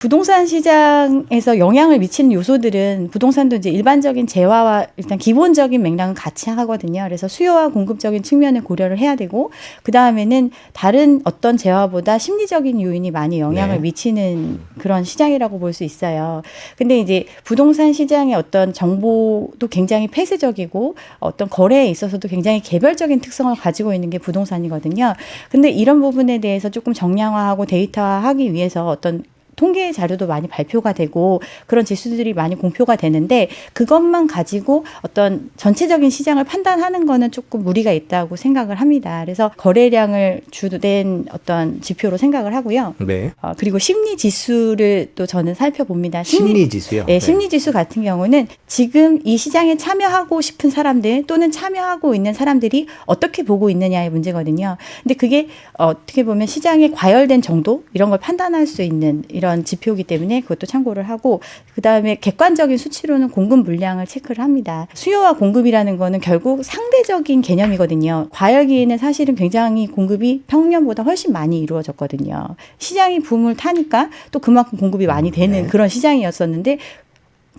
부동산 시장에서 영향을 미치는 요소들은 부동산도 이제 일반적인 재화와 일단 기본적인 맥락은 같이 하거든요. 그래서 수요와 공급적인 측면을 고려를 해야 되고, 그 다음에는 다른 어떤 재화보다 심리적인 요인이 많이 영향을 미치는 그런 시장이라고 볼 수 있어요. 근데 이제 부동산 시장의 어떤 정보도 굉장히 폐쇄적이고 어떤 거래에 있어서도 굉장히 개별적인 특성을 가지고 있는 게 부동산이거든요. 근데 이런 부분에 대해서 조금 정량화하고 데이터화하기 위해서 어떤 통계 자료도 많이 발표가 되고 그런 지수들이 많이 공표가 되는데, 그것만 가지고 어떤 전체적인 시장을 판단하는 거는 조금 무리가 있다고 생각을 합니다. 그래서 거래량을 주된 어떤 지표로 생각을 하고요. 네. 그리고 심리 지수를 또 저는 살펴봅니다. 심리 지수요? 네, 심리 지수 같은 경우는 지금 이 시장에 참여하고 싶은 사람들 또는 참여하고 있는 사람들이 어떻게 보고 있느냐의 문제거든요. 근데 그게 어떻게 보면 시장에 과열된 정도 이런 걸 판단할 수 있는 이런 지표이기 때문에 그것도 참고를 하고, 그다음에 객관적인 수치로는 공급 물량을 체크를 합니다. 수요와 공급이라는 거는 결국 상대적인 개념이거든요. 과열기에는 사실은 굉장히 공급이 평년보다 훨씬 많이 이루어졌거든요. 시장이 붐을 타니까 또 그만큼 공급이 많이 되는 그런 시장이었었는데,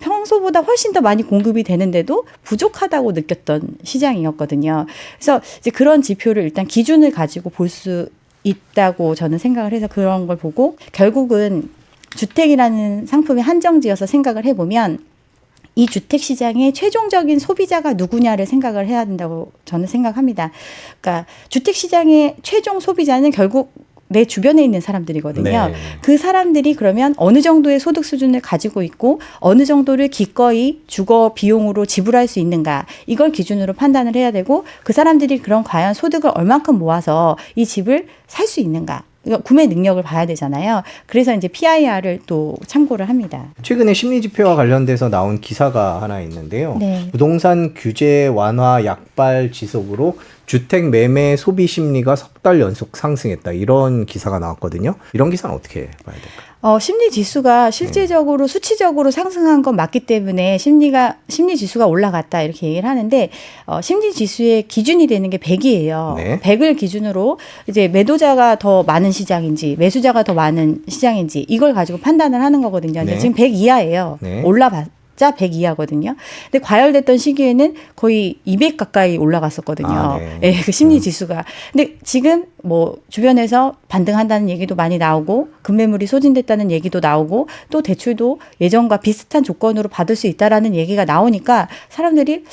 평소보다 훨씬 더 많이 공급이 되는데도 부족하다고 느꼈던 시장이었거든요. 그래서 이제 그런 지표를 일단 기준을 가지고 볼 수 있다고 저는 생각을 해서 그런 걸 보고, 결국은 주택이라는 상품이 한정지어서 생각을 해보면 이 주택 시장의 최종적인 소비자가 누구냐를 생각을 해야 된다고 저는 생각합니다. 그러니까 주택 시장의 최종 소비자는 결국 내 주변에 있는 사람들이거든요. 네. 그 사람들이 그러면 어느 정도의 소득 수준을 가지고 있고 어느 정도를 기꺼이 주거 비용으로 지불할 수 있는가, 이걸 기준으로 판단을 해야 되고, 그 사람들이 그런 과연 소득을 얼만큼 모아서 이 집을 살 수 있는가, 구매 능력을 봐야 되잖아요. 그래서 이제 PIR을 또 참고를 합니다. 최근에 심리지표와 관련돼서 나온 기사가 하나 있는데요. 네. 부동산 규제 완화 약발 지속으로 주택 매매 소비 심리가 석 달 연속 상승했다. 이런 기사가 나왔거든요. 이런 기사는 어떻게 봐야 될까요? 심리 지수가 실제적으로 수치적으로 상승한 건 맞기 때문에 심리 지수가 올라갔다 이렇게 얘기를 하는데, 심리 지수의 기준이 되는 게 100이에요. 네. 100을 기준으로 이제 매도자가 더 많은 시장인지 매수자가 더 많은 시장인지 이걸 가지고 판단을 하는 거거든요. 네. 지금 100 이하예요. 네. 올라봤자 100 이하거든요. 근데 과열됐던 시기에는 거의 200 가까이 올라갔었거든요. 네, 그 심리 지수가. 근데 지금 뭐 주변에서 반등한다는 얘기도 많이 나오고 급매물이 소진됐다는 얘기도 나오고 또 대출도 예전과 비슷한 조건으로 받을 수 있다라는 얘기가 나오니까 사람들이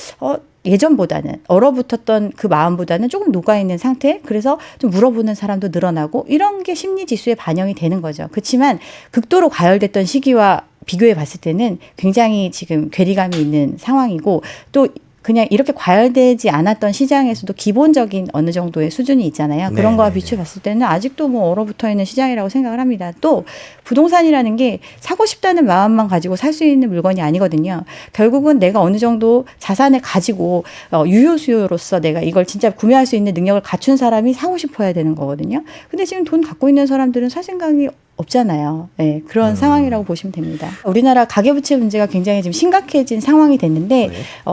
예전보다는 얼어붙었던 그 마음보다는 조금 녹아있는 상태, 그래서 좀 물어보는 사람도 늘어나고 이런 게 심리 지수에 반영이 되는 거죠. 그렇지만 극도로 과열됐던 시기와 비교해 봤을 때는 굉장히 지금 괴리감이 있는 상황이고, 또 그냥 이렇게 과열되지 않았던 시장에서도 기본적인 어느 정도의 수준이 있잖아요. 그런 거와 비추어 봤을 때는 아직도 뭐 얼어붙어 있는 시장이라고 생각을 합니다. 또 부동산이라는 게 사고 싶다는 마음만 가지고 살 수 있는 물건이 아니거든요. 결국은 내가 어느 정도 자산을 가지고 유효 수요로서 내가 이걸 진짜 구매할 수 있는 능력을 갖춘 사람이 사고 싶어야 되는 거거든요. 근데 지금 돈 갖고 있는 사람들은 살 생각이 없잖아요. 네, 그런 상황이라고 보시면 됩니다. 우리나라 가계부채 문제가 굉장히 지금 심각해진 상황이 됐는데,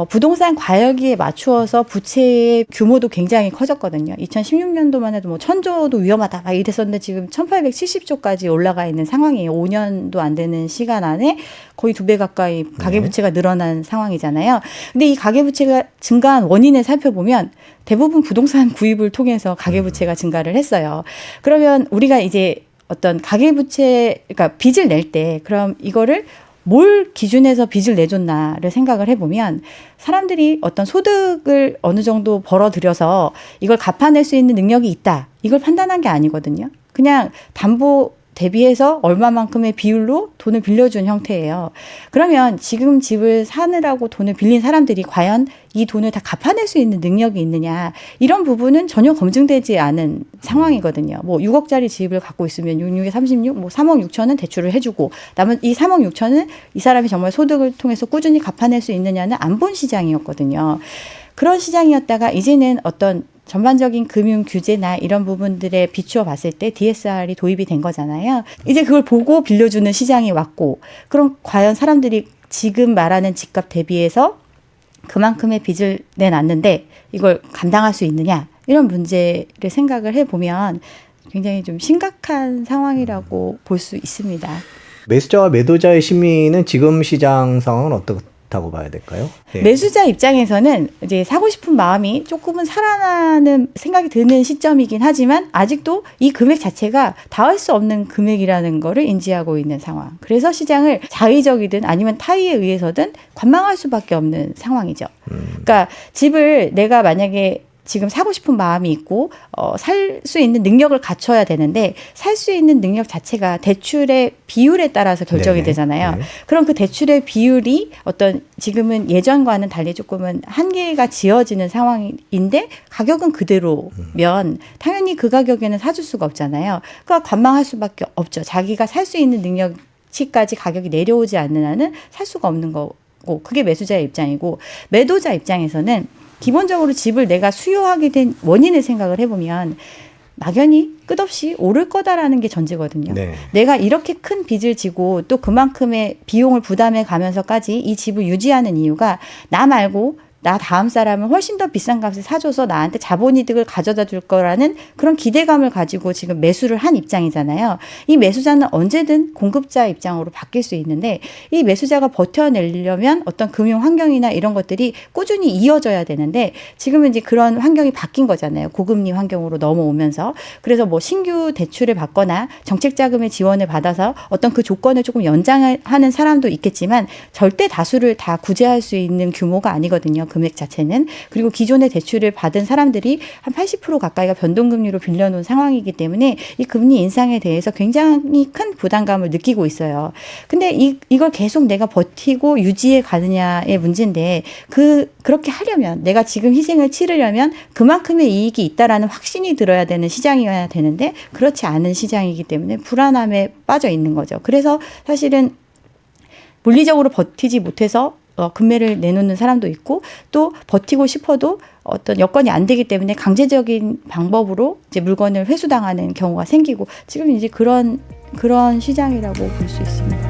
부동산 과열기에 맞추어서 부채의 규모도 굉장히 커졌거든요. 2016년도만 해도 뭐 1000조도 위험하다 막 이랬었는데 지금 1870조까지 올라가 있는 상황이에요. 5년도 안 되는 시간 안에 거의 2배 가까이 가계부채가 늘어난 상황이잖아요. 근데 이 가계부채가 증가한 원인을 살펴보면 대부분 부동산 구입을 통해서 가계부채가 증가를 했어요. 그러면 우리가 이제 어떤 가계부채, 그러니까 빚을 낼 때 그럼 이거를 뭘 기준해서 빚을 내줬나를 생각을 해보면, 사람들이 어떤 소득을 어느 정도 벌어들여서 이걸 갚아낼 수 있는 능력이 있다, 이걸 판단한 게 아니거든요. 그냥 담보 대비해서 얼마만큼의 비율로 돈을 빌려준 형태예요. 그러면 지금 집을 사느라고 돈을 빌린 사람들이 과연 이 돈을 다 갚아낼 수 있는 능력이 있느냐, 이런 부분은 전혀 검증되지 않은 상황이거든요. 뭐 6억짜리 집을 갖고 있으면 66에 36, 뭐 3억 6천은 대출을 해주고 남은 이 3억 6천은 이 사람이 정말 소득을 통해서 꾸준히 갚아낼 수 있느냐는 안 본 시장이었거든요. 그런 시장이었다가 이제는 어떤 전반적인 금융 규제나 이런 부분들에 비추어 봤을 때 DSR이 도입이 된 거잖아요. 이제 그걸 보고 빌려주는 시장이 왔고, 그럼 과연 사람들이 지금 말하는 집값 대비해서 그만큼의 빚을 내놨는데 이걸 감당할 수 있느냐, 이런 문제를 생각을 해보면 굉장히 좀 심각한 상황이라고 볼 수 있습니다. 매수자와 매도자의 심리는 지금 시장 상황은 어떻다고 봐야 될까요? 네. 매수자 입장에서는 이제 사고 싶은 마음이 조금은 살아나는 생각이 드는 시점이긴 하지만 아직도 이 금액 자체가 닿을 수 없는 금액이라는 거를 인지하고 있는 상황. 그래서 시장을 자의적이든 아니면 타의에 의해서든 관망할 수밖에 없는 상황이죠. 그러니까 집을 내가 만약에 지금 사고 싶은 마음이 있고 살 수 있는 능력을 갖춰야 되는데 살 수 있는 능력 자체가 대출의 비율에 따라서 결정이 네네. 되잖아요. 네. 그럼 그 대출의 비율이 어떤 지금은 예전과는 달리 조금은 한계가 지어지는 상황인데 가격은 그대로면 당연히 그 가격에는 사줄 수가 없잖아요. 그러니까 관망할 수밖에 없죠. 자기가 살 수 있는 능력치까지 가격이 내려오지 않는 한은 살 수가 없는 거고 그게 매수자의 입장이고 매도자 입장에서는 기본적으로 집을 내가 수요하게 된 원인을 생각을 해보면 막연히 끝없이 오를 거다라는 게 전제거든요. 네. 내가 이렇게 큰 빚을 지고 또 그만큼의 비용을 부담해 가면서까지 이 집을 유지하는 이유가 나 말고 나 다음 사람은 훨씬 더 비싼 값에 사줘서 나한테 자본이득을 가져다 줄 거라는 그런 기대감을 가지고 지금 매수를 한 입장이잖아요. 이 매수자는 언제든 공급자 입장으로 바뀔 수 있는데 이 매수자가 버텨내려면 어떤 금융 환경이나 이런 것들이 꾸준히 이어져야 되는데 지금은 이제 그런 환경이 바뀐 거잖아요. 고금리 환경으로 넘어오면서. 그래서 뭐 신규 대출을 받거나 정책자금의 지원을 받아서 어떤 그 조건을 조금 연장하는 사람도 있겠지만 절대 다수를 다 구제할 수 있는 규모가 아니거든요. 금액 자체는. 그리고 기존의 대출을 받은 사람들이 한 80% 가까이가 변동금리로 빌려놓은 상황이기 때문에 이 금리 인상에 대해서 굉장히 큰 부담감을 느끼고 있어요. 근데 이걸 계속 내가 버티고 유지해 가느냐의 문제인데 그렇게 하려면 내가 지금 희생을 치르려면 그만큼의 이익이 있다라는 확신이 들어야 되는 시장이어야 되는데 그렇지 않은 시장이기 때문에 불안함에 빠져 있는 거죠. 그래서 사실은 물리적으로 버티지 못해서 금매를 내놓는 사람도 있고 또 버티고 싶어도 어떤 여건이 안 되기 때문에 강제적인 방법으로 이제 물건을 회수당하는 경우가 생기고 지금 이제 그런 시장이라고 볼 수 있습니다.